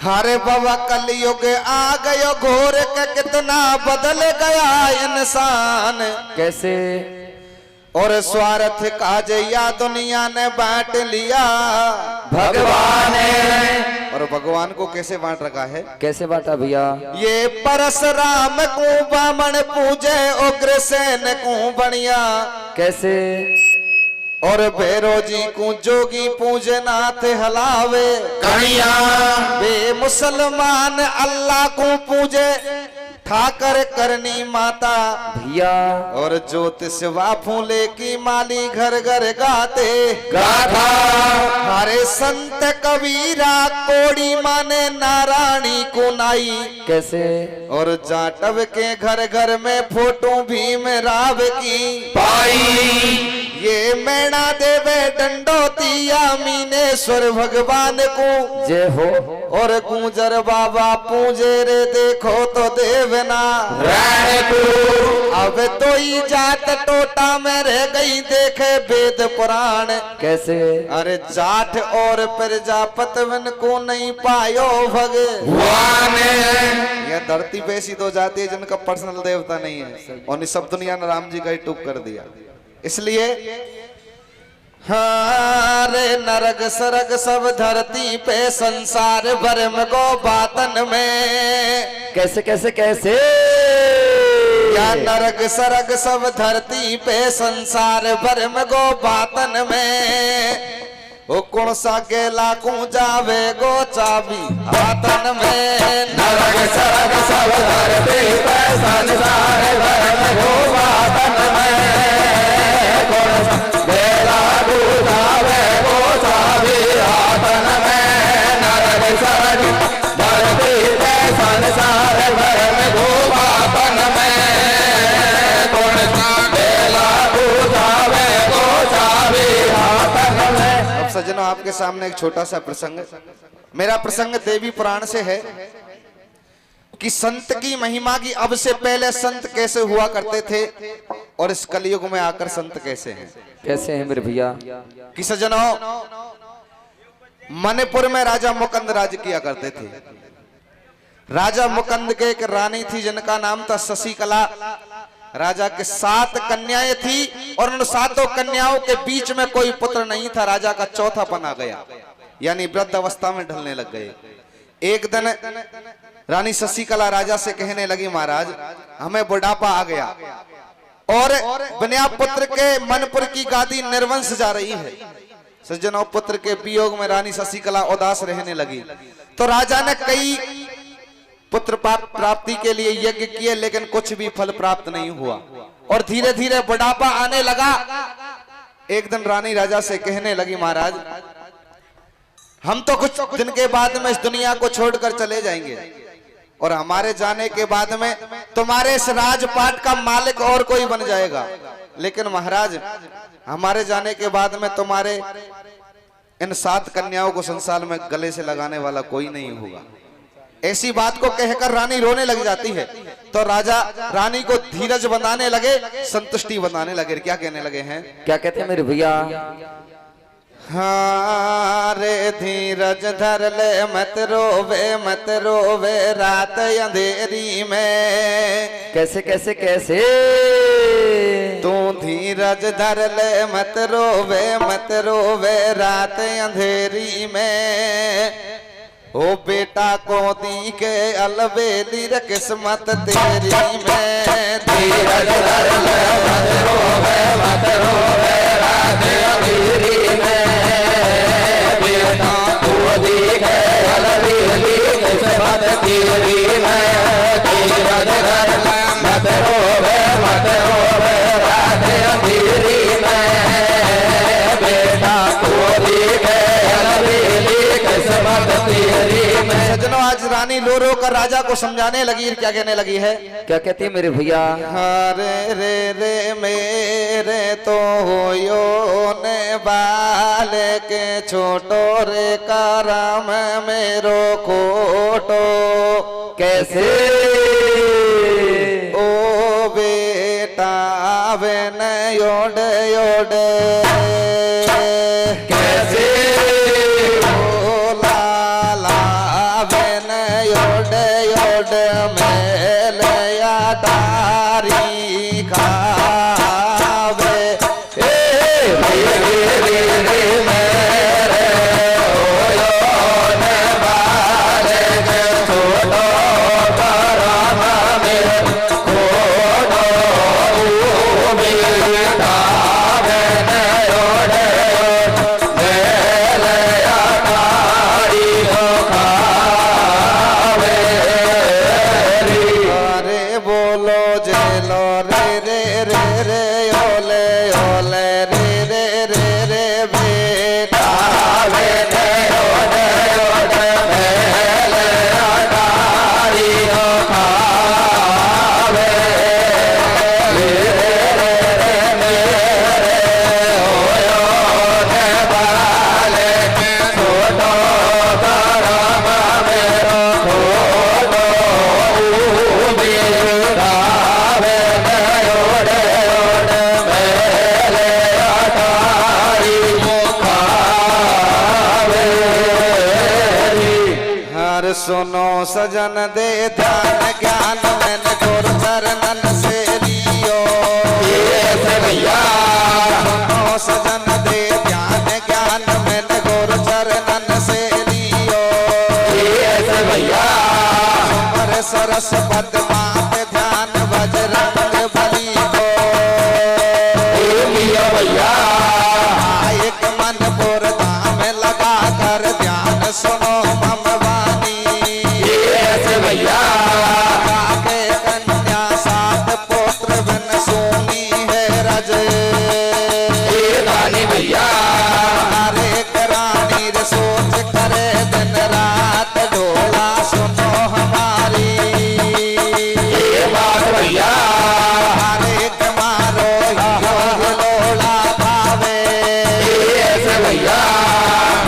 हरे बाबा कलयुग आ गयो घोर के कितना बदल गया इंसान। कैसे? और स्वार्थ काजया दुनिया ने बांट लिया भगवान और भगवान को कैसे बांट रखा है? कैसे बांटा भैया? ये परशुराम को बामण पूजे उग्रसेन को बनिया। कैसे? और भैरोजी को जोगी पूजे नाथ हलावे कहिया। वे मुसलमान अल्लाह को पूजे ठाकर करनी माता भैया। और ज्योतिष फूले की माली घर घर गाते गाथा। हरे संत कबीरा कोड़ी माने नारायणी को नाई। कैसे? और जाटव के घर घर में फोटो भीम राव की पाई। ये मैना देवे डंडोतिया मीनेश्वर भगवान को जय हो। और गुंजर बाबा पूजे रे देखो तो देवना अब तो ही जात टोटा में रह गई देखे वेद पुराण। कैसे? अरे जाट और प्रजापति को नहीं पायो भगवान। यह धरती पे ऐसी दो जाति है जिनका पर्सनल देवता नहीं है और सब दुनिया ने राम जी का ही टूक कर दिया। इसलिए हारे नरक सरग सब धरती पे संसार भर में गो बातन में। कैसे कैसे कैसे? क्या नरक सरग सब धरती पे संसार भर में गो बातन में। वो कौन सा गेला को जावे गो चाबी हाथन में। नरक सरग सब धरती पे संसार भर में गो बातन में। कौन सा गेला को जावे गो चाबी हाथन में। नरक सरग धरती पे संसार भर में गो बातन में। कौन सा गेला को जावे गो चाबी हाथन में। अब सज्जनों आपके सामने एक छोटा सा प्रसंग। मेरा प्रसंग देवी पुराण से है कि संत की महिमा की अब से पहले संत कैसे हुआ करते थे और इस कलयुग में आकर संत कैसे हैं। कैसे हैं मेरे भैया? कि सज्जनों मणिपुर में राजा मुकंद राज किया करते थे। राजा मुकंद के एक रानी थी जिनका नाम था शशिकला। राजा के 7 कन्याएं थी और उन 7 कन्याओं के बीच में कोई पुत्र नहीं था। राजा का चौथापन आ गया यानी वृद्ध अवस्था में ढलने लग गए। एक दिन रानी शशिकला राजा से कहने लगी, महाराज हमें बुढ़ापा आ गया और बिना पुत्र के मनपुर की गादी निर्वंश जा रही है। सज्जनों पुत्र के वियोग में रानी शशिकला उदास रहने लगी तो राजा ने कई पुत्र प्राप्ति के लिए यज्ञ किए लेकिन कुछ भी फल प्राप्त नहीं हुआ और धीरे धीरे बुढ़ापा आने लगा। एक दिन रानी राजा से कहने लगी, महाराज हम तो कुछ दिन के बाद में इस दुनिया को छोड़कर चले जाएंगे और हमारे जाने के बाद में तुम्हारे इस राजपाट का मालिक और कोई बन जाएगा, लेकिन महाराज हमारे जाने के बाद में तुम्हारे इन 7 कन्याओं को संसार में गले से लगाने वाला कोई नहीं होगा। ऐसी बात को कहकर रानी रोने लग जाती है तो राजा रानी को धीरज बनाने लगे, संतुष्टि बनाने लगे। क्या कहने लगे हैं? क्या कहते हैं मेरे भैया? हाँ रे धीरज धर ले मत रोवे रात अंधेरी में। कैसे कैसे कैसे? तू धीरज धर ले मत रोवे रात अंधेरी में। ओ बेटा को दी के अलबेली रे किस्मत तेरी में। धीरज धर ले मत रोवे रात अंधेरी में। बेटा को दी के अलबेली किस्मत तेरी में। धीरज धर ले मत रोवे रात अंधेरी में। बेटा को दी के अलबेली किस्मत तेरी में। सज्जनों आज रानी रो रो कर राजा को समझाने लगी। क्या कहने लगी है? क्या कहती है मेरे भैया? हरे रे मेरे तो होयो ने बाल के छोटो रे करम मेरो खोटो। कैसे? ओ बेटा वे न योड योड। कैसे? ओ लाला वे पुकार सुनो सजन दे ध्यान ज्ञान मैंने गुरु चरणन से लियो। भैया सुनो सजन दे ध्यान ज्ञान मैंने गुरु चरणन से लियो। भैया उमर सरस पद्मा पे ध्यान बजरंग बली को। भैया एक मन पुरदा में लगा कर ध्यान सुनो मम वाणी। भैया के कन्या सात पुत्र बन सोनी है रज। रानी भैया हरे रानी रे सोच करे दिन रात डोला सुनो हमारी। बात भैया हरे मारो लोला भावे। भैया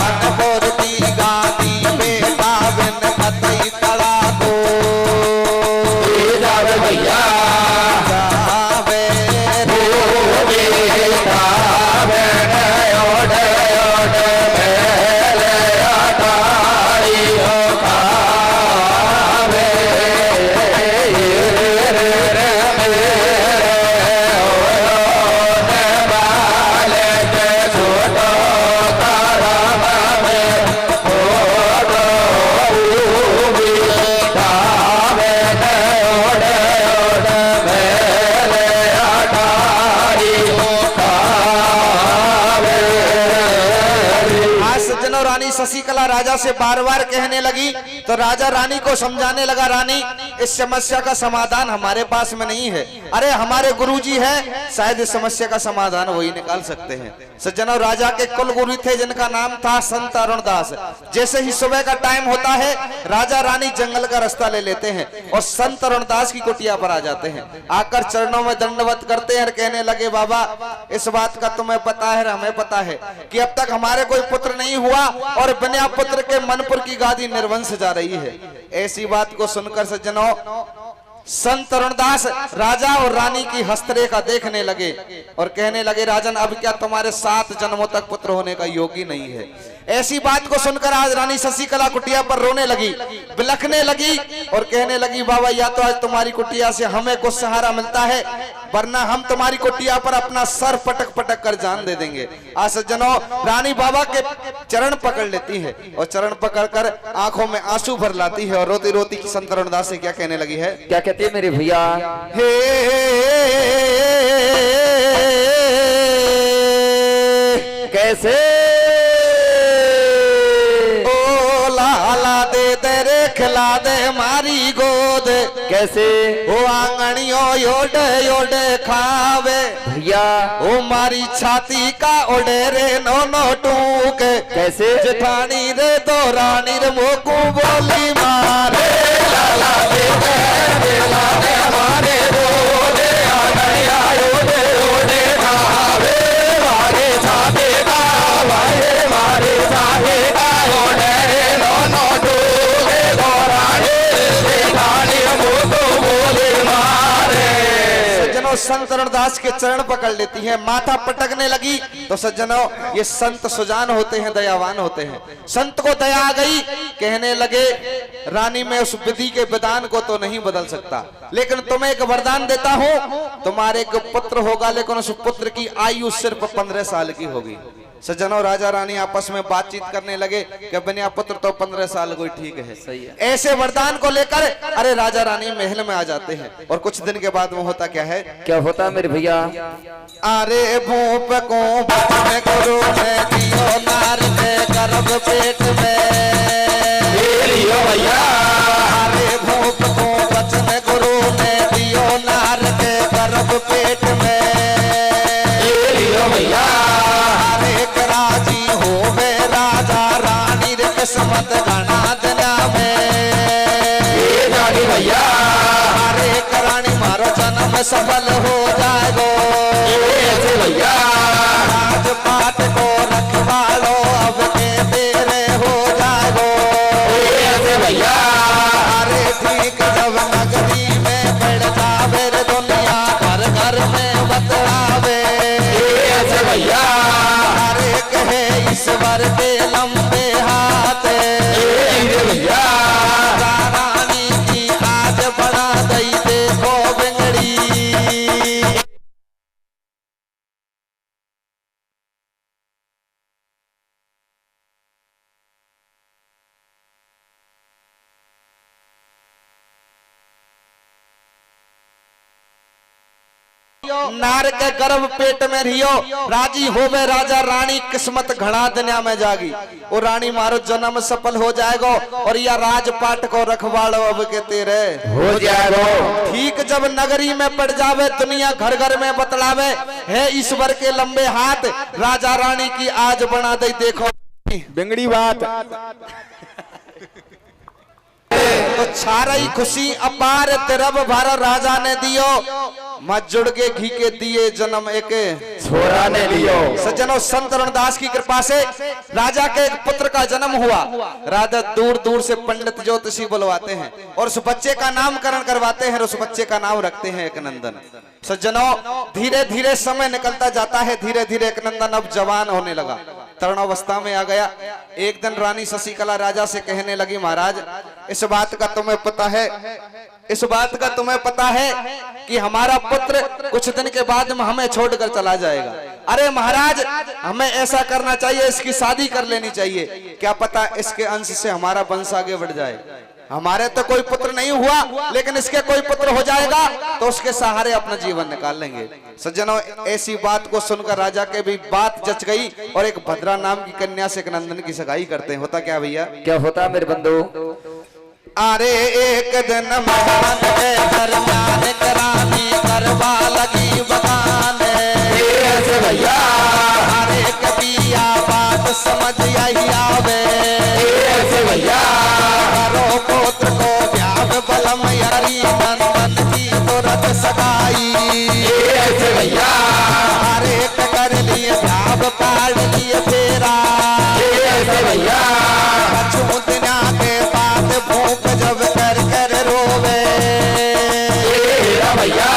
मन बोलती गाती बेटा बिन पतई तड़ा को। भैया जावे बेटा बहन ओढ़ ओढ़ मेले अटारी खावे। बालक छोटो करम में फोटो बेटा बहन ओढ़ ओढ़ मेले अटारी खावे। आज सज्जनों रानी शशिकला राजा से बार बार कहने लगी तो राजा रानी को समझाने लगा, रानी इस समस्या का समाधान हमारे पास में नहीं है। अरे हमारे गुरुजी हैं, शायद इस समस्या का समाधान वही निकाल सकते हैं। सज्जनों राजा के कुल गुरु थे जिनका नाम था संत अरुणदास। जैसे ही सुबह का टाइम होता है राजा रानी जंगल का रास्ता ले लेते हैं और संत अरुणदास की कुटिया पर आ जाते हैं। आकर चरणों में दंडवत करते हैं और कहने लगे, बाबा इस बात का तुम्हें पता है, हमें पता है कि अब तक हमारे कोई पुत्र नहीं हुआ और बिना पुत्र के मनपुर की गादी निर्वंश जा रही है। ऐसी बात को सुनकर सज्जनों संत अरुणदास राजा और रानी की हस्तरेखा देखने लगे और कहने लगे, राजन अब क्या तुम्हारे 7 जन्मों तक पुत्र होने का योगी नहीं है। ऐसी बात को सुनकर आज रानी शशिकला कुटिया पर रोने लगी, बिलखने लगी और कहने लगी, बाबा या तो आज तुम्हारी कुटिया से हमें कुछ सहारा मिलता है वरना हम तुम्हारी कुटिया पर अपना सर पटक पटक कर जान दे देंगे। आज सज्जनों रानी बाबा के चरण पकड़ लेती है और चरण पकड़कर आंखों में आंसू भर लाती है और रोती रोती की संत अरुणदास से क्या कहने लगी है, क्या कहती है मेरे भैया? हे कैसे ओ लाला दे तेरे खिला दे मारी गोद। कैसे ओ आंगनियों योड योड खावे भैया? ओ मारी छाती का ओडे रे नो नो टूक। कैसे जेठानी रे दो रानी रे मोकू बोली मारे। लाला दे ला दे हमारे रोडे आंगनिया योडे योडे खावे। मारे छाते का वाहे मारे छाते का ओढ़े दोनों डूबे दोराने जेठानी मुझको बोले मारे। सज्जनों संत अरुणदास के चरण पकड़ लेती है, माथा पटकने लगी तो सज्जनों ये संत सुजान होते हैं, दयावान होते हैं। संत को दया आ गई, कहने लगे, रानी मैं उस विधि के विधान को तो नहीं बदल सकता लेकिन तुम्हें एक वरदान देता हूं, तुम्हारे एक पुत्र होगा लेकिन उस पुत्र की आयु सिर्फ 15 साल की होगी। सज्जनों राजा रानी आपस में बातचीत करने लगे कि बिना पुत्र तो 15 साल कोई ठीक है। सही है। ऐसे वरदान को लेकर अरे राजा रानी महल में आ जाते हैं और कुछ दिन के बाद वो होता क्या है, क्या होता है मेरे भैया? अरे भूप को बचन गुरु ने दियो नार के गर्भ पेट में। भैया अरे भूप को बचन गुरु ने दियो नार के गर्भ पेट में। भैया हरे राजी होवे राजा रानी रे किस्मत गणा दिना में। जानी भैया हरे रानी मारो जन्म सफल हो जाएगो। भैया राजपाट को रखवालो अब के तेरे हो जाएगो। भैया अरे ठीक जब नगरी में बढ़ जावे रे दुनिया घर घर में बतलावे। भैया अरे कहे ईश्वर के लंबे हाथ। भैया नार के गर्भ पेट में रियो, राजी होवे राजा रानी, किस्मत घड़ा दुनिया में जागी। और रानी मारो जन्म सफल हो जाएगो, और या राजपाट को रखवाड़ो अब के तेरे हो जाएगो। ठीक जब नगरी में पड़ जावे, दुनिया घर घर में बतलावे, है ईश्वर के लंबे हाथ, राजा रानी की आज बना दे देखो बिगड़ी बात। तो छारई खुशी अपार तिरब भर राजा ने दियो, मत जुड़ के घी के दिए जन्म एक छोरा ने लियो। सज्जनों, संत रमदास की कृपा से राजा के एक पुत्र का जन्म हुआ। राजा दूर दूर से पंडित ज्योतिषी बुलवाते हैं और उस बच्चे का नामकरण करवाते हैं और उस बच्चे का नाम रखते हैं एक नंदन। सज्जनों, धीरे धीरे समय निकलता जाता है, धीरे धीरे एक नंदन अब जवान होने लगा, तरुणावस्था में आ गया। एक दिन रानी शशिकला राजा से कहने लगी, महाराज इस बात का तुम्हें पता है, इस बात का तुम्हें पता है कि हमारा पुत्र कुछ दिन के बाद में हमें छोड़कर चला जाएगा। अरे महाराज, हमें ऐसा करना चाहिए, इसकी शादी कर लेनी चाहिए, क्या पता इसके अंश से हमारा वंश आगे बढ़ जाए। हमारे तो कोई पुत्र नहीं हुआ, लेकिन इसके कोई पुत्र हो जाएगा तो उसके सहारे अपना जीवन निकाल लेंगे। सज्जनों, ऐसी बात को सुनकर राजा के भी बात जच गई और एक भद्रा नाम की कन्या से एक नंदन की सगाई करते हैं। होता क्या भैया? क्या होता मेरे बंधु? अरे एक दिन मेहमान के दरमियान करानी करवा लगी बगान, ऐसे भैया अरे कबिया बात समझ आई आवे, ऐसे भैया करो पुत्र को ब्याह बलम यारी, नंदन की तुरंत सगाई। ऐसे भैया अरे कर लिए ब्याह पाड़ लिए फेरा, ऐसे भैया छूतना के बाद भूख जब कर कर रोवे, भैया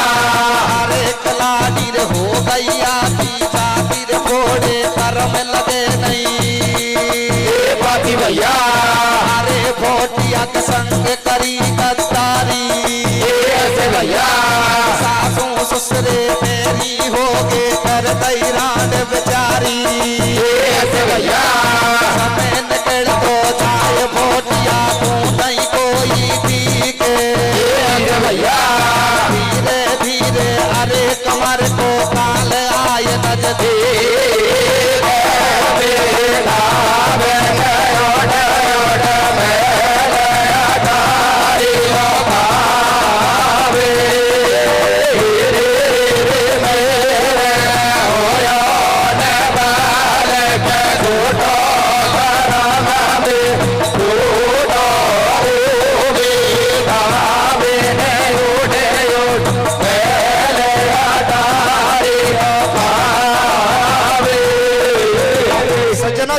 अरे कलानी हो गई आती जाती घोड़े कर्म लगे नहीं, बाती भैया अरे भोटिया के संग करी गद्दारी, ऐसे भैया सासू ससुरे मेरी हो गे कर दैरान बेचारी, ऐसे भैया समय निकल तो जाए भोटिया तू नहीं कोई दिखे, ऐसे भैया धीरे धीरे अरे कमर को काल आए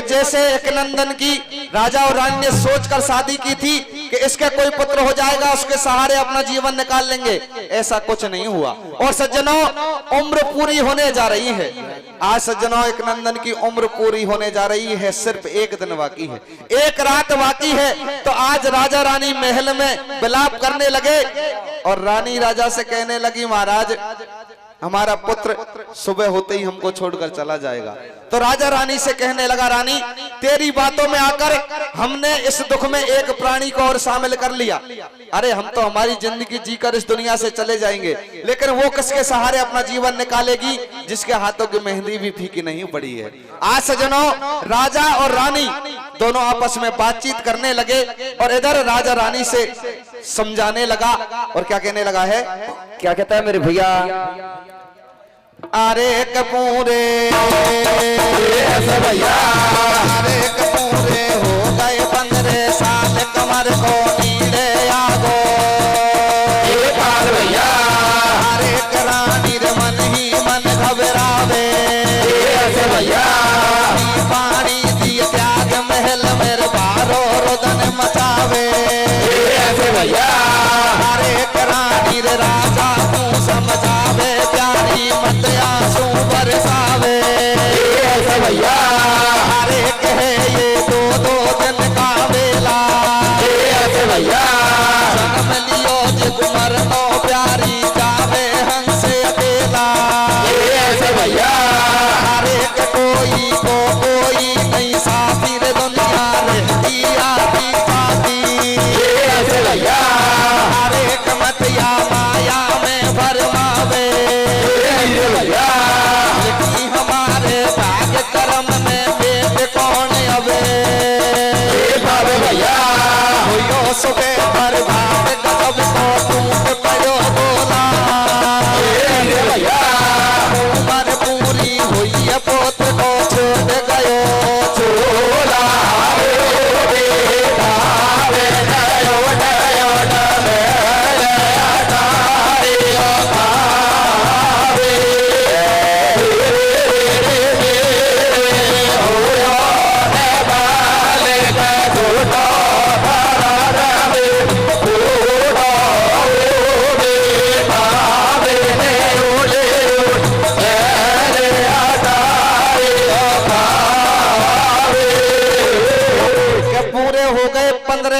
जैसे एक नंदन की राजा और रानी ने सोचकर शादी की थी कि इसके कोई पुत्र हो जाएगा, उसके सहारे अपना जीवन निकाल लेंगे, ऐसा कुछ नहीं हुआ। और सज्जनों, उम्र पूरी होने जा रही है। आज सज्जनों, एक नंदन की उम्र पूरी होने जा रही है, सिर्फ एक दिन बाकी है, एक रात बाकी है। तो आज राजा रानी महल में विलाप करने लगे और रानी राजा से कहने लगी, महाराज हमारा पुत्र सुबह होते ही हमको छोड़कर चला जाएगा। तो राजा रानी से कहने लगा, रानी तेरी बातों में आकर हमने इस दुख में एक प्राणी को और शामिल कर लिया। अरे हम तो हमारी जिंदगी जीकर इस दुनिया से चले जाएंगे, लेकिन वो किसके सहारे अपना जीवन निकालेगी जिसके हाथों की मेहंदी भी फीकी नहीं पड़ी है। आज सजनों, राजा और रानी दोनों आपस में बातचीत करने लगे और इधर राजा रानी से समझाने लगा। और क्या कहने लगा है? क्या कहता है मेरे भैया? अरे कपूरे ऐसे भैया अरे कपूरे हो गए 15 साल, कमर को नीले आगो भैया अरे रानी रे मन ही मन घबरावे, ऐसे भैया पानी दिए त्याग महल मेरे बारो रोदन मचावे, ऐसे भैया अरे रानी रे राजा तू समझावे, प्यारी मत आंसू बरसावे, ऐसे भैया अरे कहे ये दो दिन का बेला, ऐसे भैया जन्म लियो जित मरनो प्यारी जावे हंस अकेला, ऐसे भैया अरे कोई को कोई नहीं साथी रे दुनिया रे आती पाती, ऐसे भैया सुबह पर भात गजब को टूट पड़ो बोला भैया उमर पूरी हुई है पुत्र को छोड़ गयो चोला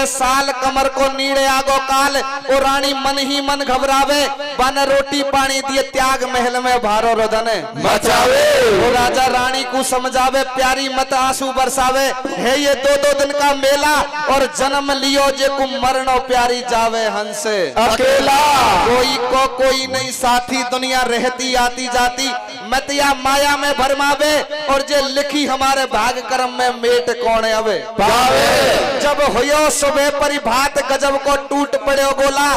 साल कमर को नीड़े आगो काल ओ रानी मन ही मन घबरावे बन रोटी पानी दिए त्याग महल में भारो रोदन मचावे वो राजा रानी को समझावे प्यारी मत आंसू बरसावे है ये 2-2 दिन का मेला और जन्म लियो जे को मरनो प्यारी जावे हंस अकेला कोई को कोई नहीं साथी दुनिया रहती आती जाती मतिया माया में भरमावे और जे लिखी हमारे भाग कर्म में मेट कौन अवे पावे जब होयो सुबह परी भात गजब को टूट पड़ो बोला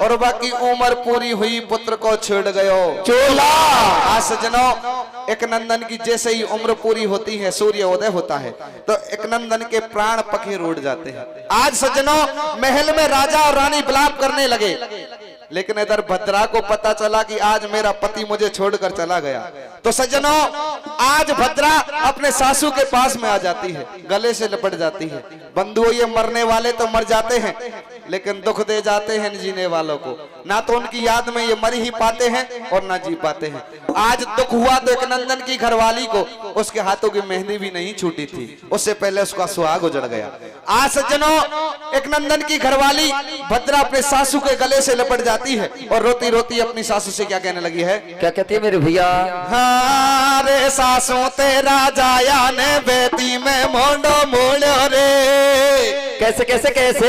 और बाकी उम्र पूरी हुई पुत्र को छेड़ गयो चोला आज सजनों एक नंदन की जैसे ही उम्र पूरी होती है सूर्य उदय होता है तो एक नंदन के प्राण पखेर उड़ जाते हैं। आज सजनों महल में राजा और रानी विलाप करने लगे लेकिन इधर भद्रा को पता चला कि आज मेरा पति मुझे छोड़कर चला गया तो सज्जनों आज भद्रा अपने सासू के पास में आ जाती है गले से लिपट जाती है। बंधुओं ये मरने वाले तो मर जाते हैं लेकिन दुख दे जाते हैं जीने वालों को ना तो उनकी याद में ये मर ही पाते हैं और ना जी पाते हैं। आज दुख हुआ तो एक नंदन की घरवाली को उसके हाथों की मेहंदी भी नहीं छूटी थी उससे पहले उसका सुहाग उजड़ गया। आज सज्जनों एक नंदन की घरवाली भद्रा अपने सासू के गले से लिपट जाती है और रोती रोती अपनी सासू से क्या कहने लगी है क्या कहती है मेरे भैया हाँ रे सासू तेरा जाया ने बेटी में मोड़ो मोड़ो रे कैसे कैसे कैसे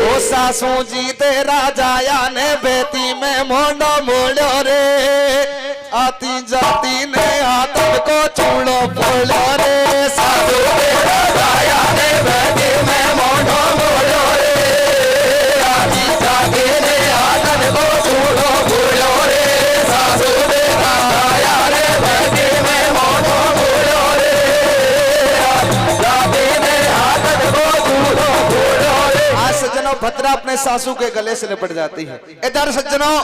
ओ सासू जी तेरा जाया ने बेटी में मोड़ो मोड़ो रे आती जाती ने आतन को चूड़ो फोड़ो रे सासू तेरा जाया ने बेटी में मोड़ो मोड़ो रे आती जाती ने आतन को चूड़ो फोड़ो रे सासू तेरा जाया ने बेटी में मोड़ो मोड़ो रे आती जाती ने आतन को चूड़ो फोड़ो रे। आज सज्जनों भद्रा अपने सासू के गले से लिपट जाती है। इधर सज्जनों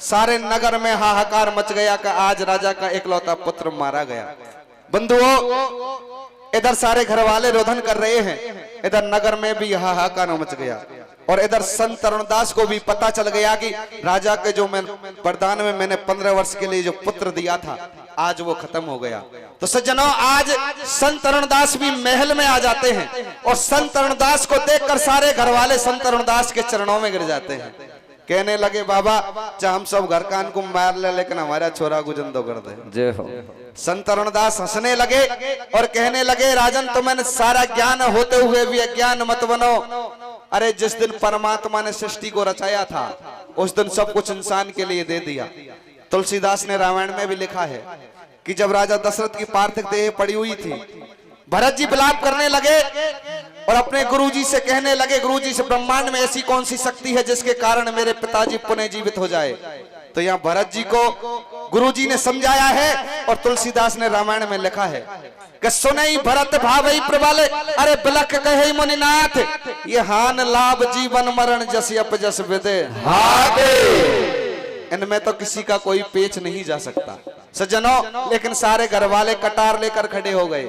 सारे नगर में हाहाकार मच गया कि आज राजा का एकलौता पुत्र मारा गया। बंधुओं इधर सारे घर वाले रोदन कर रहे हैं इधर नगर में भी हाहाकार मच गया और इधर संत तरुणदास को भी पता चल गया कि राजा के जो मैं वरदान में मैंने 15 वर्ष के लिए जो पुत्र दिया था आज वो खत्म हो गया। तो सज्जनों आज संत तरुणदास भी महल में आ जाते हैं और संत तरुणदास को देखकर सारे घर वाले संत तरुणदास के चरणों में गिर जाते हैं कहने लगे बाबा चाहे हम सब घर कान को मार ले लेकिन हमारा छोरा को जिंदो कर दे जय हो। संत तरुणदास हंसने लगे और कहने लगे राजन तो मैंने सारा ज्ञान होते हुए भी अज्ञान मत बनो। अरे जिस दिन परमात्मा ने सृष्टि को रचाया था उस दिन सब कुछ इंसान के लिए दे दिया। तुलसीदास ने रामायण में भी लिखा है कि जब राजा दशरथ की पार्थिव देह पड़ी हुई थी भरत जी विलाप करने लगे और अपने गुरुजी से कहने लगे गुरुजी से ब्रह्मांड में ऐसी कौन सी शक्ति है जिसके कारण मेरे पिताजी पुनः जीवित हो जाए। तो यहाँ भरत जी को गुरुजी ने समझाया है और तुलसीदास ने रामायण में लिखा है कि सुनई भरत भावई प्रबल अरे बिलख कहे मुनिनाथ ये हान लाभ जीवन मरण जस अप जस विदे इनमें तो किसी का कोई पेच नहीं जा सकता सज्जनों। लेकिन सारे घर वाले कटार लेकर खड़े हो गए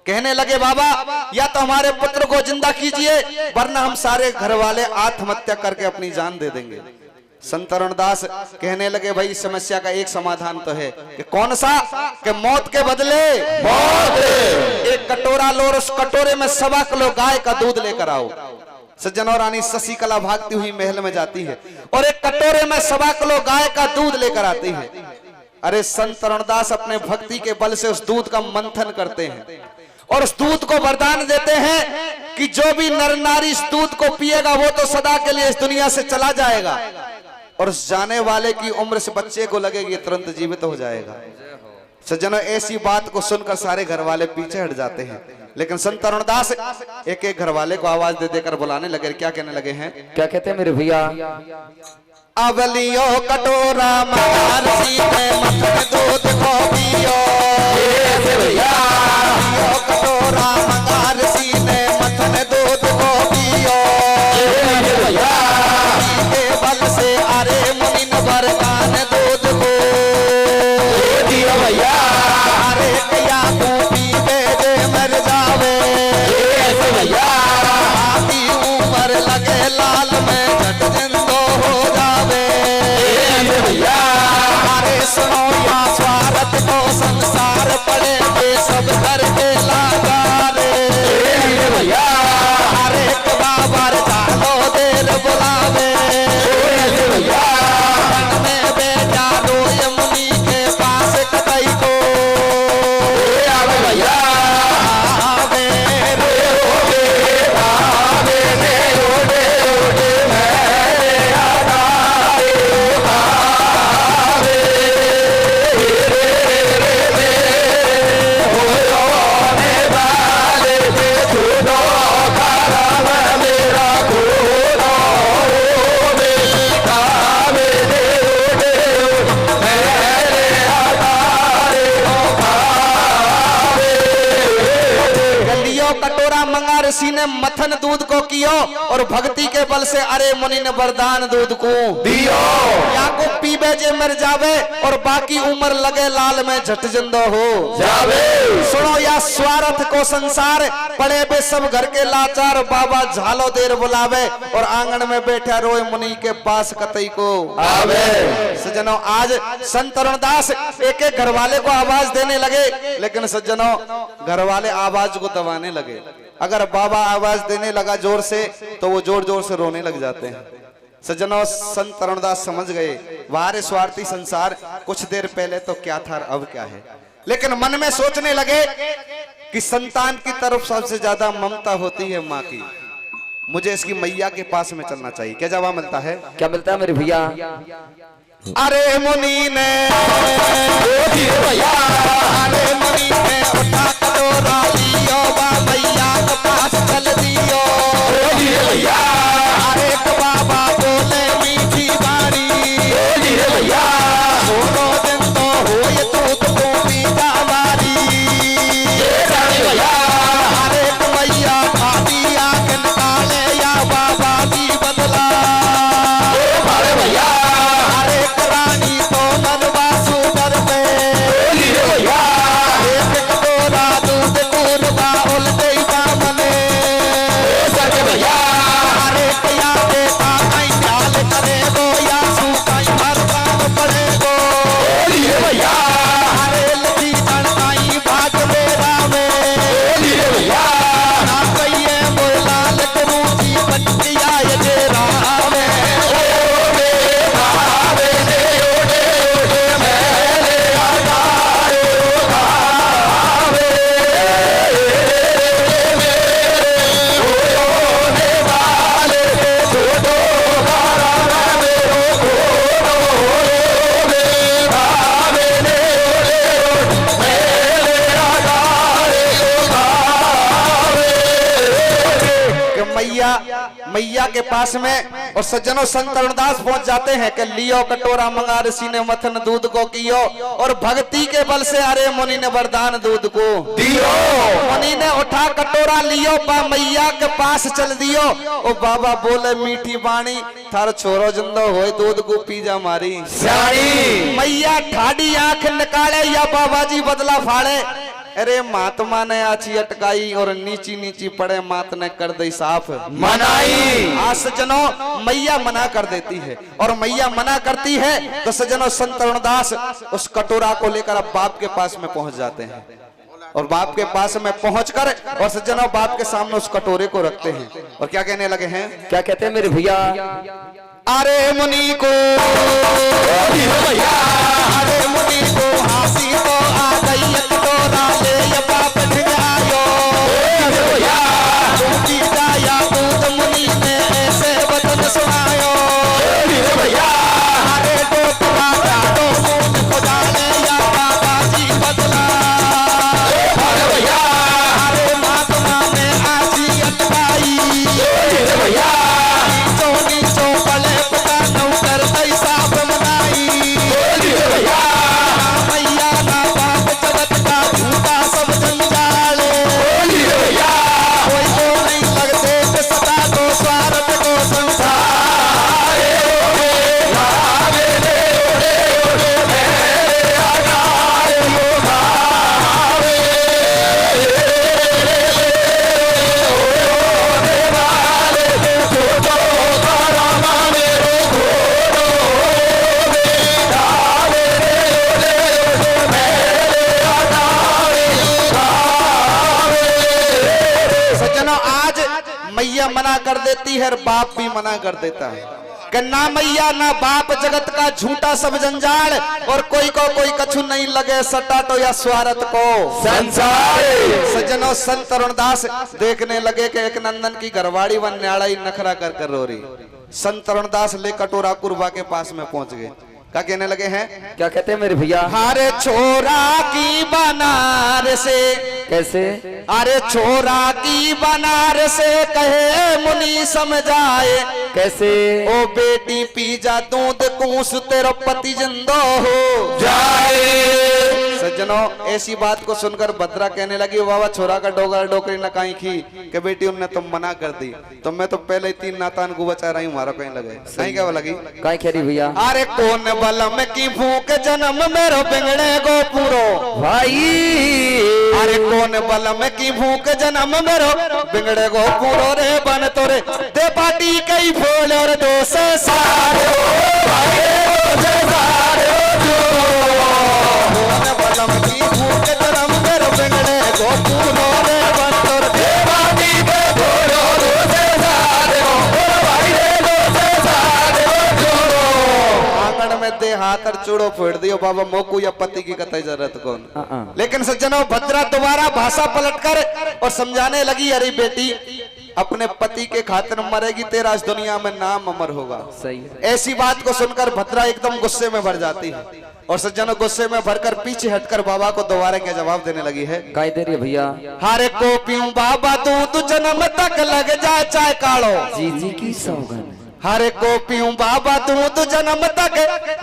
कहने लगे बाबा या तो हमारे पुत्र को जिंदा कीजिए वरना हम सारे घर वाले आत्महत्या करके अपनी जान दे देंगे। संत तरुणदास कहने लगे भाई इस समस्या का एक समाधान तो है कि कौन सा कि मौत के बदले मौत एक कटोरा लो और उस कटोरे में 1.25 किलो गाय का दूध लेकर आओ। सज्जनों रानी शशिकला भागती हुई महल में जाती है और एक कटोरे में 1.25 किलो गाय का दूध लेकर आती है। अरे संत तरुणदास अपने भक्ति के बल से उस दूध का मंथन करते हैं और उस दूध को वरदान देते हैं कि जो भी नर नारी इस दूध को पिएगा वो तो सदा के लिए इस दुनिया से चला जाएगा और उस जाने वाले की उम्र से बच्चे को लगेगी तुरंत जीवित हो जाएगा। सज्जनों ऐसी बात को सुनकर सारे घर वाले पीछे हट जाते हैं, लेकिन संत अरुणदास एक एक घर वाले को आवाज दे देकर बुलाने लगे। क्या कहने लगे हैं? क्या कहते हैं मेरे भैया? अवलियो कटोरा मगार सीने मथन दूध को पियो। भैया कटोरा मगार सीने मथन दूध को पियो। भैया के बल से अरे मुनिन वरदान दूध को दियो भैया। अरे कया तू पीवे जे मर जावे। भैया आधी उम्र लगे लाल में झट जिंदो हो जावे। भैया अरे सुनो या स्वार्थ को संसार पड़े वे सब घर के लाचारे। भैया अरे बाबर चालो देर बुलावे। भैया मन में बेटा रोय मुनि के पास कतई को भैया आवे रे। कटोरा मंगा ऋषि ने मथन दूध को कियो और भक्ति के बल से अरे मुनि ने वरदान दूध को दियो। या को पीबे जे मर जावे और बाकी उम्र लगे लाल में झट जिंदो हो जावे। सुनो या स्वार्थ को संसार पड़े बे सब घर के लाचार। बाबा झालो देर बुलावे और आंगन में बैठा रोए मुनि के पास कतई को आवे। सज्जनों आज संत अरुणदास एक एक घर वाले को आवाज देने लगे, लेकिन सज्जनों घर वाले आवाज को दबाने लगे। अगर बाबा आवाज देने लगा जोर से तो वो जोर जोर से रोने लग जाते हैं। सज्जनों संत अरुणदास समझ गए वारे स्वार्थी संसार, कुछ देर पहले तो क्या था अब क्या है। लेकिन मन में सोचने लगे कि संतान की तरफ सबसे ज्यादा ममता होती है माँ की, मुझे इसकी मैया के पास में चलना चाहिए। क्या जवाब मिलता है? क्या मिलता है मेरे भैया? अरे मुनि ने भैया अरे मुनि ने उठा कटोरा लियो बा मैया के पास चल दियो। भैया अरे बाबा बोले मीठी बारी। भैया दोनों दिन तो होए दूध को पीता मारी। भैया अरे मैया खाती आंख निकाले या बाबा की बदला। भैया अरे रानी तो नरवासु पर पे भैया एक कटोरा दूध कुरबा उलटे बामने। भैया अरे कया बेटा कहीं ख्याल करे गो या सूखाई हर काम पड़े गो। भैया अरे लगी कणकाई भाग मेरा में भैया ना कहिए मोला लकरू की बच्चिया ये जेरा में। मैया के पास में और सज्जनों संत अरुणदास पहुंच जाते हैं कि लियो कटोरा मंगा ऋषि ने मथन दूध को कियो और भक्ति के बल से अरे मुनि ने वरदान दूध को दियो। मुनि ने उठा कटोरा लियो बा मैया के पास चल दियो। ओ बाबा बोले मीठी बाणी थार छोरो जिंदो होए दूध को पी जा मारी। सियाणी मैया ठाडी आंख निकाले या बाबा जी बदला फाड़े। अरे महात्मा ने आची अटकाई और नीची नीची पड़े मात ने कर दी साफ मनाई। आज सज्जनों मैया मना कर देती है और मैया मना करती है तो सज्जनों संत अरुणदास उस कटोरा को लेकर अब बाप के पास में पहुंच जाते हैं और बाप के पास में पहुंचकर और सज्जनों बाप के सामने उस कटोरे को रखते हैं और क्या कहने लगे हैं? क्या कहते हैं मेरे भैया? अरे मुनि को भैया अरे मुनि को हासी तो आ गई कटोरा ले ये बाप ढिग आयो। भैया पी जाया दूध मुनि ने ऐसे वचन सुनायो। भैया अरे तो तुम्हारा तो मुझ को जाने या बाबा जी बदला। भैया नीचो नीचो पले पता नौकर तैसा बनाई भैया मैया ना बाप जगत का झूठा सब जंजाल भैया कोई को नहीं लगते कि सदा को स्वार्थ को संसार सज्जनों आज मैया मना कर देती है और बाप भी मना कर देता है कि ना मैया ना बाप जगत का झूठा सब जंजाल और कोई को कोई कछु नहीं लगे सटाटो या स्वार्थ को संसार सज्जनों संत अरुणदास देखने लगे कि एक नंदन की घरवाड़ी वन न्याड़ाई नखरा कर कर रो रही। संत अरुणदास ले कटोरा कुरबा के पास में पहुंच गए। क्या कहने लगे हैं? क्या कहते हैं मेरे भैया हरे छोरा की बनारस कैसे अरे छोरा की बनारस कहे मुनि समझाए कैसे ओ बेटी पी जा दूध कूस तेरा पति जिंदो हो जाए सज्जनों ऐसी बात को सुनकर भद्रा कहने लगी बाबा छोरा का डोगर डोकरी न कहीं की कि बेटी उनने तुम मना कर दी तो मैं तो पहले ही 3 नातान को बचा रही हूँ हमारा कहीं लगे सही क्या लगी काय कह रही भैया अरे कौन बलम की भूख जन्म मेरो बिगड़े गो पूरो भाई अरे कौन बलम की भूख जन्म मेरो बिगड़े गो पूरो रे बन तोरे दे पाटी कई फूल और दो से सारे कौन बलम की भूख जन्म मेरो बिगड़े गो पूरो रे बन तोरे दे पाटी कई फूल और दो से सारे आंगन में दे हाथ और चूड़ो फोड़ दियो बाबा मोकू या पति की कतई जरूरत कौन। लेकिन सज्जनों भद्रा दोबारा भाषा पलटकर और समझाने लगी अरे बेटी अपने पति के खातिर मरेगी तेरा इस दुनिया में नाम अमर होगा। सही ऐसी बात को सुनकर भद्रा एकदम गुस्से में भर जाती है और सज्जनों गुस्से में भरकर पीछे हटकर बाबा को दोबारा क्या जवाब देने लगी है। काय दे रही है भैया हारे को पीऊं बाबा तू जन्म तक लग जाए चाय कालो जी जी की सौगन हरे को पीऊं बाबा तू जन्म तक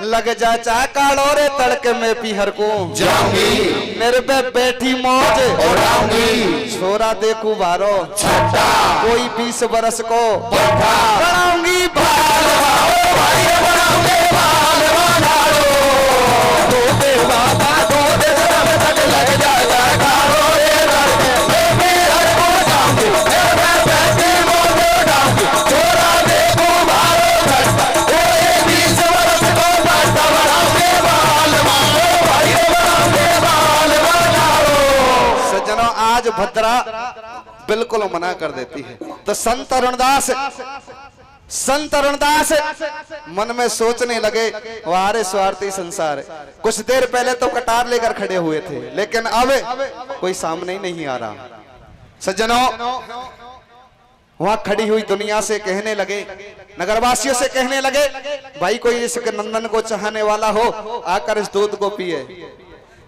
लग जा चा कालो रे तड़के में पी हर को जाऊंगी मेरे पे बैठी मौज उड़ाऊंगी छोरा देखू बारो छट्टा कोई 20 बरस को बढ़ा बढ़ाऊंगी बाल दो दे बाबा दो दे जन्म तक लग जाएगा कारो रे लड़के मैं भी हर को जाऊंगी मैं बैठे मोटे उड़ाऊंगी छोरा देखो मारो छट्टा कोई 20 वर्ष को बढ़ता बढ़ाऊंगे बाल मारो भाई बढ़ाऊंगे बाल बढ़ाओ सज्जनों आज भद्रा बिल्कुल मना कर देती है तो संत अरुणदास मन में सोचने लगे वारे स्वार्थी संसार कुछ देर पहले तो कटार लेकर खड़े हुए थे लेकिन अब कोई सामने ही नहीं आ रहा। सज्जनों वहां खड़ी हुई दुनिया से कहने लगे नगरवासियों से कहने लगे भाई कोई इस नंदन को चाहने वाला हो आकर इस दूध को पिए।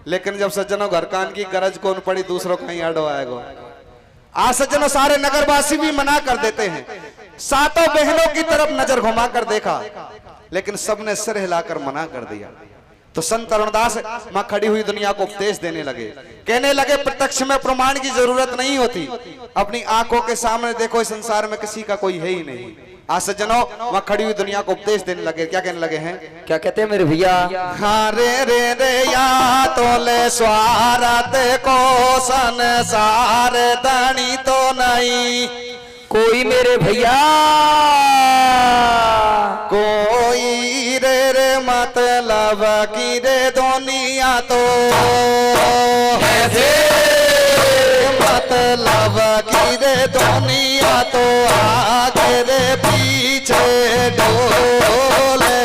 लेकिन जब सज्जनों घर कान की गरज कौन पड़ी दूसरों कहीं अड़ो आएगा। आज सज्जनों सारे नगरवासी भी मना कर देते हैं। सातों बहनों की तरफ नजर घुमा कर देखा लेकिन सबने सिर हिलाकर मना कर दिया। तो संत अरुणदास मां खड़ी हुई दुनिया को उपदेश देने लगे कहने लगे प्रत्यक्ष में प्रमाण की जरूरत नहीं होती अपनी आंखों के सामने देखो इस संसार में किसी का कोई है ही नहीं। आज सज्जनों वहां खड़ी हुई दुनिया को उपदेश देने लगे। क्या कहने लगे हैं? क्या कहते हैं मेरे भैया हाँ रे रे रे या तोले स्वार्थ को संसार दानी तो नहीं कोई मेरे भैया कोई रे रे मतलब की रे दुनिया तो मतलब की रे दुनिया तो आगे रे पीछे डोले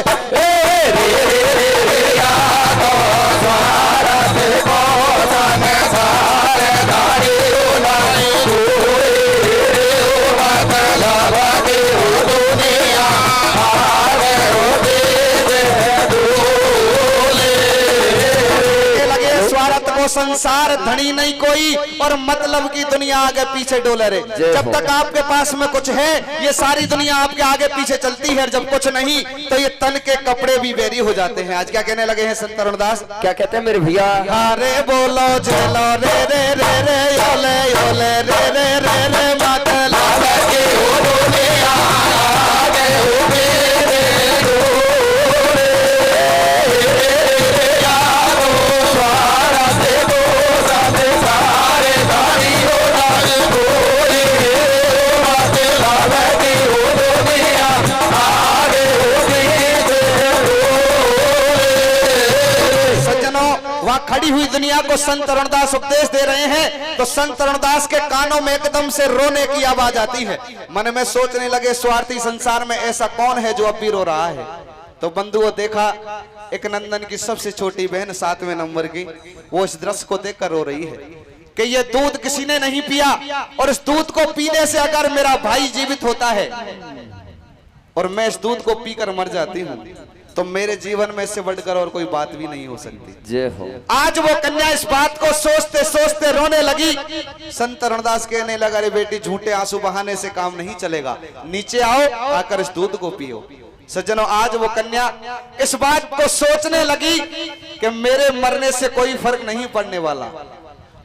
संसार धनी नहीं कोई और मतलब की दुनिया आगे पीछे डोले रे। जब तक आपके पास में कुछ है ये सारी दुनिया आपके आगे पीछे चलती है, जब कुछ नहीं तो ये तन के कपड़े भी बेरी हो जाते हैं। आज क्या कहने लगे हैं संत तरुणदास? क्या कहते हैं मेरे भैया? अरे बोलो झेलो रे रे रे रे योले योले रे रे रे रे मतला के हो दुनिया आगे हो मेरे डोले यारो सारा से दो सारे सारे धारी हो डाल गोरे मतला के हो दुनिया आगे हो मेरे डोले। सज्जनों, वहां खड़ी हुई दुनिया को संत तरुणदास उपदेश दे रहे हैं तो संत तरुणदास के कानों में एकदम से रोने की आवाज आती है। मन में सोचने लगे स्वार्थी संसार में ऐसा कौन है जो अब भी रो रहा है। तो बंधुओं देखा एक नंदन की सबसे छोटी बहन 7वें नंबर की, वो इस दृश्य को देखकर रो रही है कि ये दूध किसी ने नहीं पिया और इस दूध को पीने से अगर मेरा भाई जीवित होता है और मैं इस दूध को पीकर मर जाती हूँ तो मेरे जीवन में इससे बढ़कर और कोई बात भी नहीं हो सकती। जय हो। आज वो कन्या इस बात को सोचते सोचते रोने लगी। संत तरुणदास कहने लगा, अरे बेटी झूठे आंसू बहाने से काम नहीं चलेगा, नीचे आओ आकर इस दूध को पियो। सज्जनों, आज वो कन्या इस बात को सोचने लगी कि मेरे मरने से कोई फर्क नहीं पड़ने वाला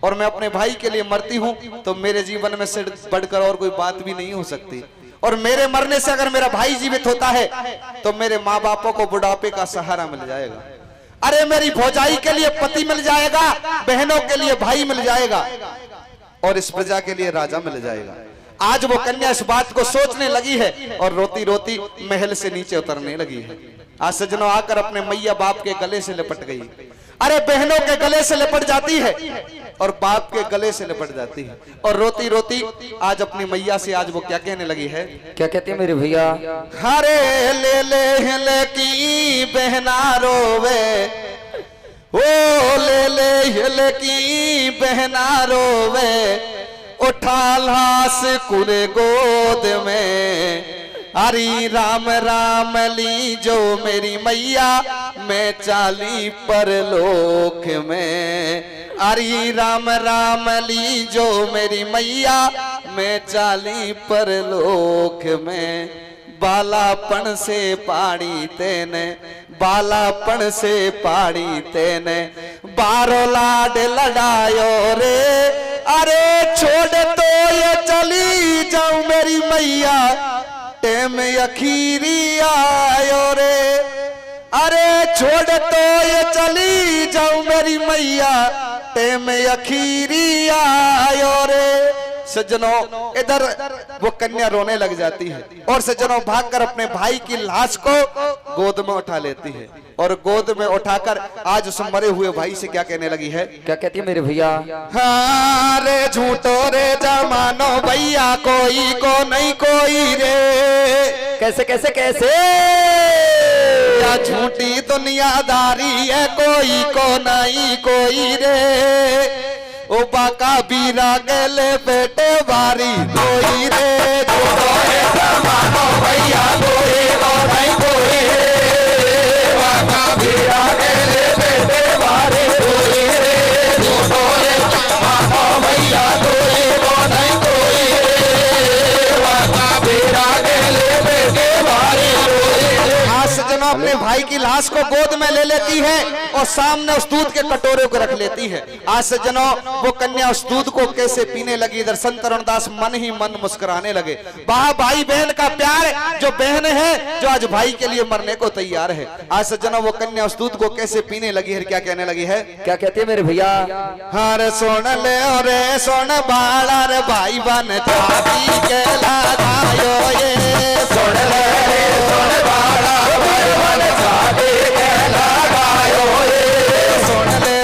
और मैं अपने भाई के लिए मरती हूं तो मेरे जीवन में से बढ़कर और कोई बात भी नहीं हो सकती और मेरे मरने से अगर मेरा भाई जीवित होता है तो मेरे माँ बापों को बुढ़ापे का सहारा मिल जाएगा। अरे मेरी भौजाई के लिए पति मिल जाएगा, बहनों के लिए भाई मिल जाएगा और इस प्रजा के लिए राजा मिल जाएगा। आज वो कन्या इस बात को सोचने लगी है और रोती रोती महल से नीचे उतरने लगी है। आज सज्जनों आकर अपने मैया बाप के गले से लिपट गई। अरे बहनों के गले से लिपट जाती है और बाप के गले से लिपट जाती है और रोती रोती आज अपनी मैया से आज वो क्या कहने लगी है? क्या कहती है मेरे भैया? हरे ले की बहना रोवे, ओ ले की बहना रोवे, उठा लाश कुरे गोद में, हरी राम राम ली जो मेरी मैया मैं चाली परलोक में, हरी राम राम ली जो मेरी मैया मैं चाली परलोक में। बालापन से पाड़ी तेने, बालापन से पाड़ी तेने, बारो लाड लड़ायो रे, अरे छोड़ तो ये चली जाऊं मेरी मैया टेम अखीरी आयो रे, अरे छोड़ तो ये चली जाऊं मेरी मैया टेम अखीरी आयो रे। सज्जनों, इधर वो कन्या रोने लग जाती है और सज्जनों भागकर अपने भाई की लाश को गोद में उठा लेती है और गोद में उठाकर आज उस मरे हुए भाई से क्या कहने लगी है? क्या कहती है मेरे भैया? हाँ रे झूठो रे जमानो भैया कोई को नहीं कोई रे। कैसे कैसे कैसे? या झूठी दुनियादारी है कोई को नहीं कोई रे। ओ बाका बीरा गले बेटे बारी कोई रे। झूठो रे जमानो भैया कोई को नहीं कोई रे। बाका बीरा गले बेटे बारी कोई रे। झूठो रे जमानो भैया कोई को नहीं कोई रे। बाका बीरा गले बेटे बारी कोई रे। आज सज्जनों अपने भाई की लाश को गोद में ले लेती है और सामने उस दूध के कटोरे को रख लेती है। आज सज्जनों वो कन्या उस दूध को कैसे पीने लगी, इधर संत तरुणदास मन ही मन मुस्कुराने लगे। वाह भाई बहन का प्यार, जो बहन है जो आज भाई के लिए मरने को तैयार है। आज सज्जनों वो कन्या उस दूध को कैसे पीने लगी है, क्या कहने लगी है? क्या कहती है मेरे भैया? हर सुन ले रे सुन बाड़ा रे भाई बन चाबी के लगायो ये। सुन ले रे सुन बाड़ा भाई बन चाबी के लगायो ये। सुन ले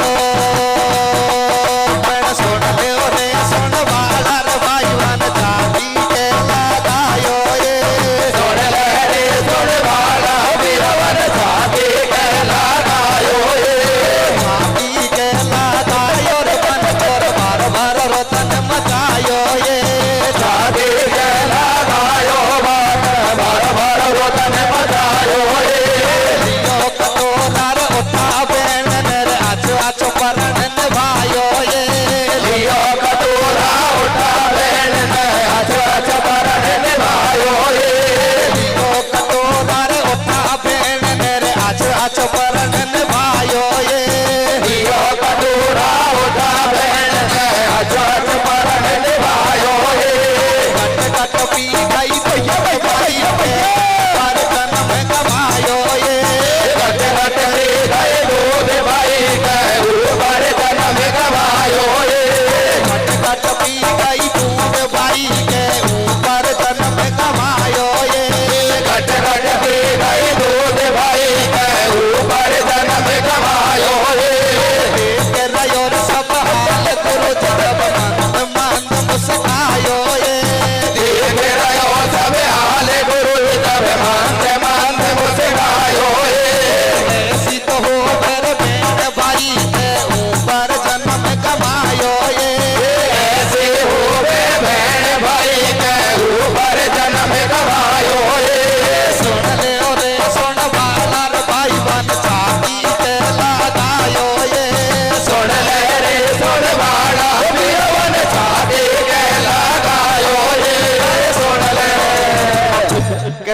सुन ले रे सुन बाड़ा रे भाई बन चाबी के लगायो ये। सुन ले रे सुन बाड़ा भाई बन चाबी के लगायो ये। चाबी के लगायो रे बन कर बार बार रतन मचायो ये। चाबी के लगायो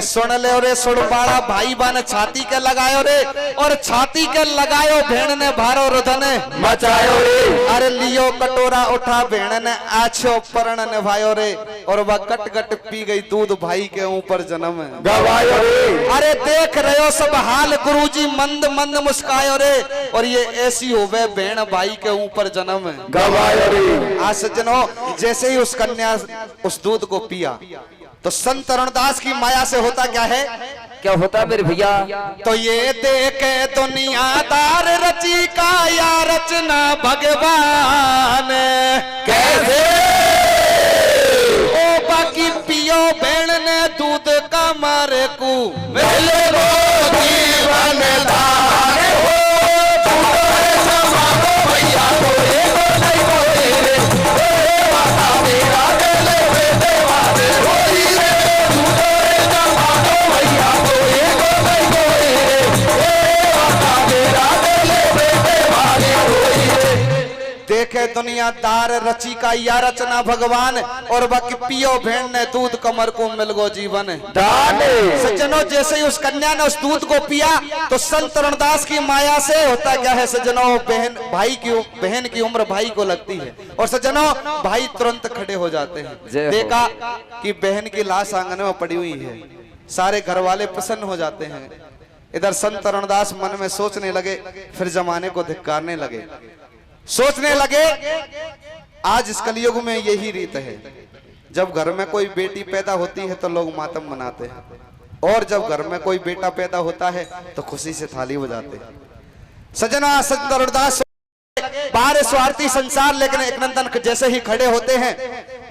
सुन ले रे सुड़पाड़ा भाई बन छाती के लगायो रे और छाती के लगायो भेड़ ने भारो रुदन मचायो रे अरे लियो कटोरा उठा भेड़ ने आछो परण निभायो रे और वह कट कट पी गई दूध भाई के ऊपर जन्म गवायो रे अरे देख रहे हो सब हाल गुरुजी मंद मंद मुस्कायो रे और ये ऐसी होवे भेड़ भाई के ऊपर जन्म गवायो रे। आज सज्जनों जैसे ही उस कन्या उस दूध को पिया तो संत तरुणदास की माया से होता क्या है क्या होता मेरे भैया तो ये देखे दुनियादार रची का या रचना भगवान कैसे ओ बाकी पियो भेड़ ने दूध का मारे को मेले वो जीवन दान हो तुम्हारे समानो भैया कोई को नहीं कोई रे माता मेरा मेले बेटे वाले होई रे तुम्हारे समानो भैया कोई को नहीं कोई रे माता मेरा मेले बेटे वाले होई रे। देखे दुनियादार रची का या रचना भगवान और बाकी पियो भेड़ ने दूध कमर को मिल गो जीवन दान सज्जनों जैसे ही उस कन्या ने उस दूध को पिया तो संत तरुणदास की माया से होता क्या है सज्जनों बहन की उम्र भाई को लगती है और सज्जनों भाई तुरंत खड़े हो जाते हैं देखा कि बहन की लाश आंगन में पड़ी हुई है सारे घर वाले प्रसन्न हो जाते हैं इधर संत तरुणदास मन में सोचने लगे फिर जमाने को धिक्कारने लगे सोचने लगे आज इस कलयुग में यही रीत है जब घर में कोई बेटी पैदा होती है तो लोग मातम मनाते हैं और जब घर में कोई बेटा पैदा होता है तो खुशी से थाली बजाते हैं सजना संत तरुणदास बाहर स्वार्थी संसार लेकिन एक नंदन जैसे ही खड़े होते हैं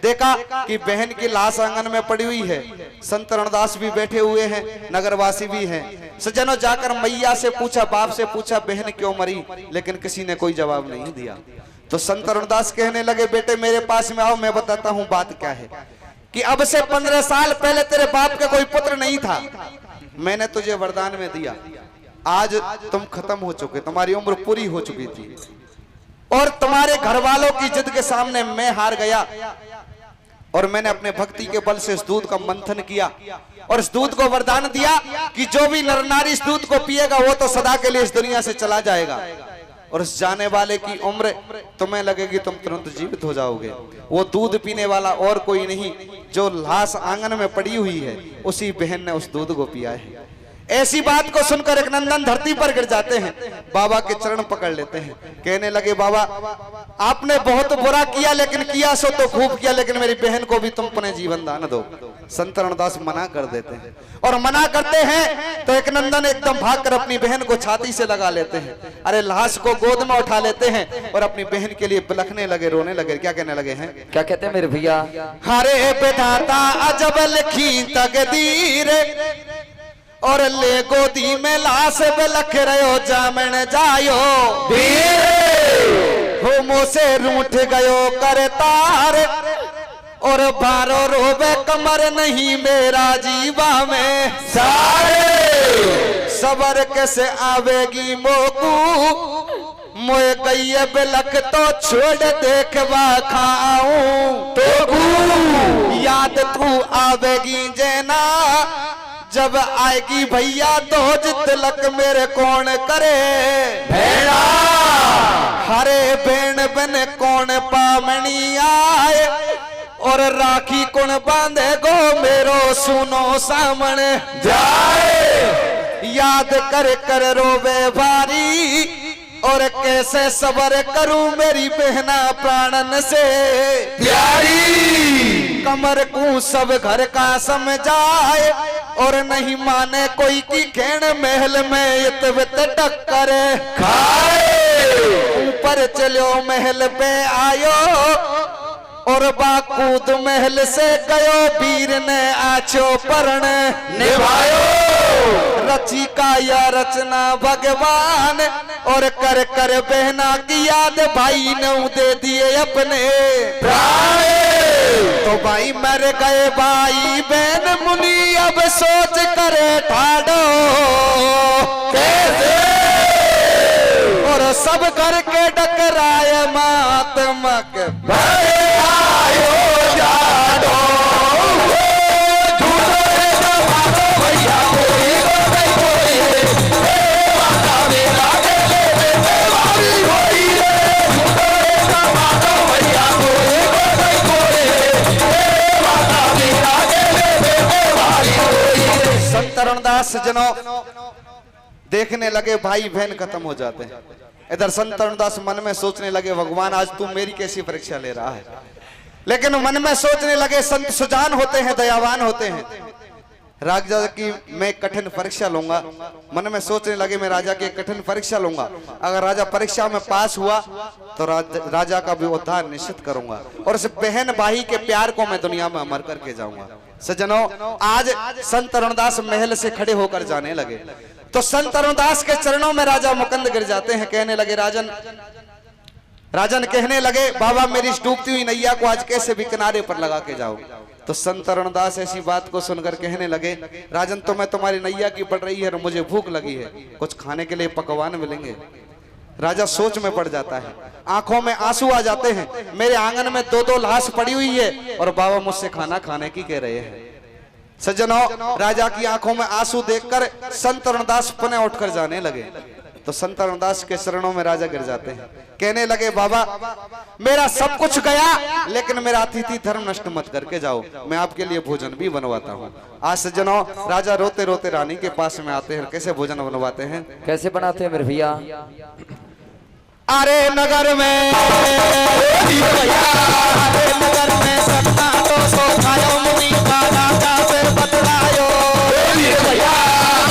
देखा कि बहन की लाश आंगन में पड़ी हुई है संत तरुणदास भी बैठे हुए हैं नगरवासी भी हैं सज्जनों जाकर मैया से पूछा बाप से पूछा बहन क्यों मरी लेकिन किसी ने कोई जवाब नहीं दिया तो संत तरुणदास कहने लगे बेटे मेरे पास में आओ मैं बताता हूँ बात क्या है कि अब से 15 साल पहले तेरे बाप का कोई पुत्र नहीं था मैंने तुझे वरदान में दिया आज तुम खत्म हो चुके तुम्हारी उम्र पूरी हो चुकी थी और तुम्हारे घर वालों की जिद के सामने मैं हार गया और मैंने अपने भक्ति के बल से इस दूध का मंथन किया और इस दूध को वरदान दिया कि जो भी नर नारी इस दूध को पिएगा वो तो सदा के लिए इस दुनिया से चला जाएगा और इस जाने वाले की उम्र तुम्हें लगेगी तुम तुरंत जीवित हो जाओगे वो दूध पीने वाला और कोई नहीं जो लाश आंगन में पड़ी हुई है उसी बहन ने उस दूध को पिया है ऐसी बात को सुनकर एक नंदन धरती पर गिर जाते हैं बाबा के चरण पकड़ लेते हैं कहने लगे बाबा आपने बहुत बुरा किया लेकिन किया सो तो खूब किया लेकिन मेरी बहन को भी तुम अपने जीवन दान दो संत तरुणदास मना कर देते हैं और मना करते हैं तो एक नंदन एकदम भागकर अपनी बहन को छाती से लगा लेते हैं अरे लाश को गोद में उठा लेते हैं और अपनी बहन के लिए बिलखने लगे रोने लगे क्या कहने लगे हैं क्या कहते हैं मेरे भैया हरे विधाता अजब लिखी तकदीर और ले गोदी में लाश बिलख रहो जामन जायो हो मोसे रूठ गयो कर तार और बारो रोबे कमर नहीं मेरा जीवा में सारे सबर कैसे आवेगी मोकू मोए गई बिलख तो छोड़ देखवा खाऊं तो याद तू आवेगी जेना जब आएगी भैया तो तिलक मेरे कौन करे भेड़ा हरे भेड़ बन कौन पामनी आए और राखी कौन बांधे गो मेरो सुनो सामने जाए याद कर कर रोवे भारी और कैसे सबर करूं मेरी बहना प्राणन से प्यारी कमर को सब घर का समझाए और नहीं माने कोई की खेण महल में इतवित टक्कर खाए ऊपर चलो महल पे आयो और बाकूद महल से गयो वीर ने आछो परण निभायो रची का या रचना भगवान और कर कर बहना की याद भाई ने दे दिए अपने प्राण तो भाई मर गए भाई बहन मुनि अब सोच करे ठाडो कैसे और सब करके डकराए मातमक भरे आयो जाडो तरुणदास सज्जनों देखने लगे भाई बहन खत्म हो जाते हैं। इधर संत तरुणदास मन में सोचने लगे भगवान आज तू मेरी कैसी परीक्षा ले रहा है। लेकिन मन में सोचने लगे संत सुजान होते हैं, दयावान होते हैं। राजा की मैं कठिन परीक्षा लूंगा। मन में सोचने लगे मैं राजा की कठिन परीक्षा लूंगा। अगर राजा परीक्षा में पास हुआ तो राजा का भी उद्धार निश्चित करूंगा और इस बहन भाई के प्यार को मैं दुनिया में अमर करके जाऊंगा। सज्जनों आज संत तरुणदास महल से खड़े होकर जाने लगे तो संत तरुणदास के चरणों में राजा मुकुंद गिर जाते हैं। कहने लगे राजन कहने लगे बाबा मेरी इस डूबती हुई नैया को आज कैसे भी किनारे पर लगा के जाओ। तो संत तरुणदास ऐसी बात को सुनकर कहने लगे राजन तो मैं तुम्हारी नैया की पड़ रही है और मुझे भूख लगी है, कुछ खाने के लिए पकवान मिलेंगे। राजा सोच में पड़ जाता है, आंखों में आंसू आ जाते हैं। मेरे आंगन में 2-2 लाश पड़ी हुई है और बाबा मुझसे खाना खाने की कह रहे हैं। सज्जनों राजा की आंखों में आंसू देखकर संत तरुणदास पुनः उठकर जाने लगे तो संत तरुणदास के चरणों में राजा गिर जाते हैं। कहने लगे बाबा मेरा सब कुछ गया लेकिन मेरा अतिथि धर्म नष्ट मत करके जाओ, मैं आपके लिए भोजन भी बनवाता हूँ। आज सज्जनों राजा रोते रोते रानी के पास में आते हैं। कैसे भोजन बनवाते हैं, कैसे बनाते हैं मेरे भैया? अरे नगर में सपना तो सोखायो मुनि का राजा फिर बतलायो।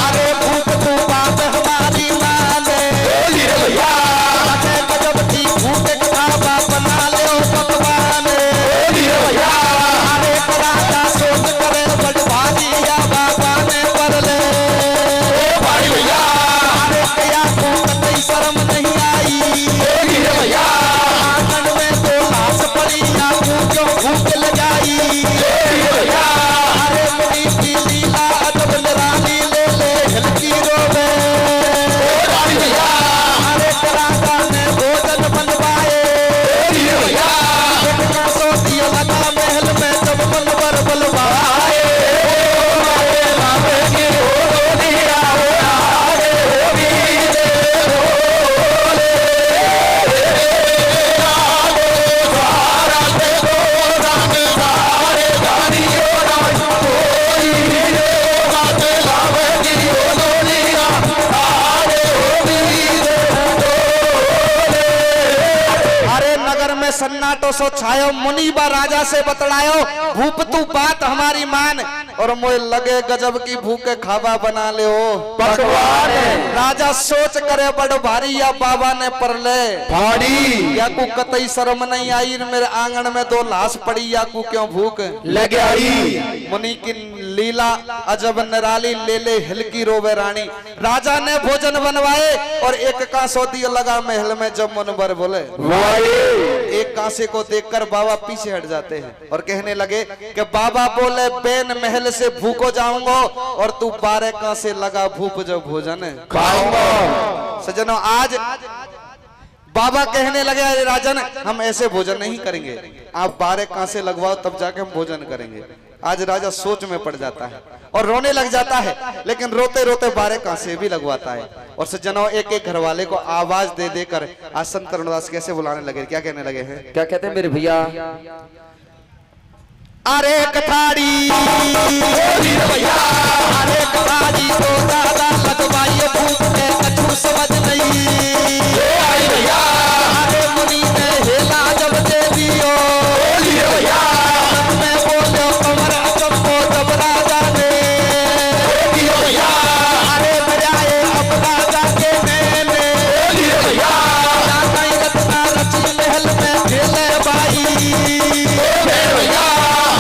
अरे भूख तू बात हमारी माने गजब की भूख खावा बना ले पकवान। अरे राजा सोच करे बड़ भारी या बाबा ने पर ले। अरे क्या भूख कई शर्म नहीं आई आंगन में 2 लाश पड़ी या क्यों भूख लगाई। अरे मुनि की लीला अजब निराली ले ले हिलकी रोवे। अरे राजा ने भोजन बनवाए इतना सोती लगा महल में जब मनवर बुलवाए। सन्नाटो सो छायो मुनि बा राजा से बतलायो भूप तू बात हमारी मान और मोए लगे गजब की भूखे खावा बना ले ओ पकवान। राजा सोच करे बड़ भारी या बाबा ने पर ले भाड़ी या को कतई शर्म नहीं आई मेरे आंगन में 2 लाश पड़ी या को क्यों भूख लगाई। मुनि की लीला अजब निराली ले ले हिलकी रोवे रानी। राजा ने भोजन बनवाए और एक कांसो दिया लगा महल में जब मुनवर बोले। एक कांसे को देखकर बाबा पीछे हट जाते हैं और कहने लगे कि बाबा बोले बेन महल से भूखो जाऊंगा और तू 12 कांसे लगा भूख जो भोजन खाऊंगा। सज्जनों आज बाबा कहने लगे अरे राजन हम ऐसे भोजन नहीं करेंगे, आप 12 कांसे लगवाओ तब जाके हम भोजन करेंगे। आज राजा सोच में पड़ जाता है और रोने लग जाता है, लेकिन रोते रोते 12 कांसे भी लगवाता है। और सज्जनों एक एक घर वाले को आवाज दे देकर आज संत तरुणदास कैसे बुलाने लगे, क्या कहने लगे हैं, क्या कहते हैं मेरे भैया? अरे कथाड़ी अरे कथाड़ी तो दादा लगवाइए भूख के कछु समझ नहीं। अरे मुनि ने हेला जब दे दियो मैं बोलो कमर चंपो जब राजा ने। अरे बजाए अब राजा के मैंने रत्ना रची महल में खेले बाई।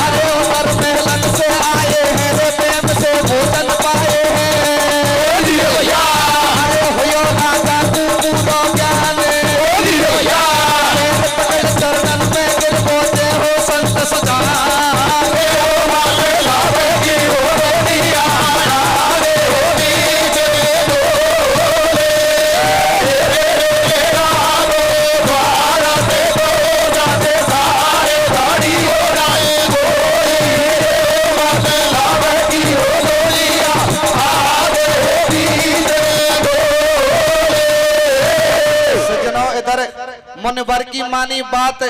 अरे उमर महलन से आए हैं रे प्रेम से भोजन पाए हैं। अरे होयो राजा तू पूरो ज्ञान चरणन में गिर बोते हो संत सजान। मुनवर की मानी बात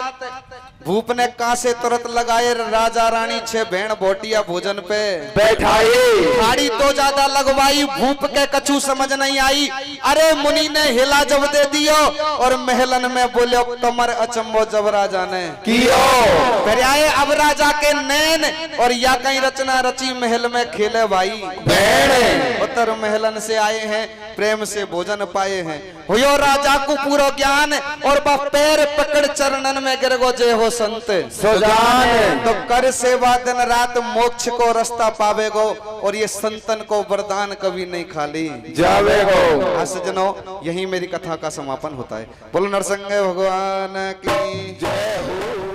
भूप ने कांसे तुरंत लगाए राजा रानी छे भेड़ बोटिया भोजन पे बैठाए थाड़ी तो ज्यादा लगवाई भूप के कछु समझ नहीं आई। अरे मुनि ने हिला जब दे दियो और महलन में बोलो कमर अचंबो जब राजा ने कियो फिर आए अब राजा के नैन और या कहीं रचना रची महल में खेले भाई भेड़ उत्तर महलन से आए हैं प्रेम से भोजन पाए हैं हुयो राजा को पूरा ज्ञान और बा पैर पकड़ चरणन में गिर गो जे हो संत सुजान तो कर सेवा दिन रात मोक्ष को रास्ता पावेगो और ये संतन को वरदान कभी नहीं खाली जावेगो। सज्जनों यही मेरी कथा का समापन होता है। बोलो नरसिंह भगवान की जय हो।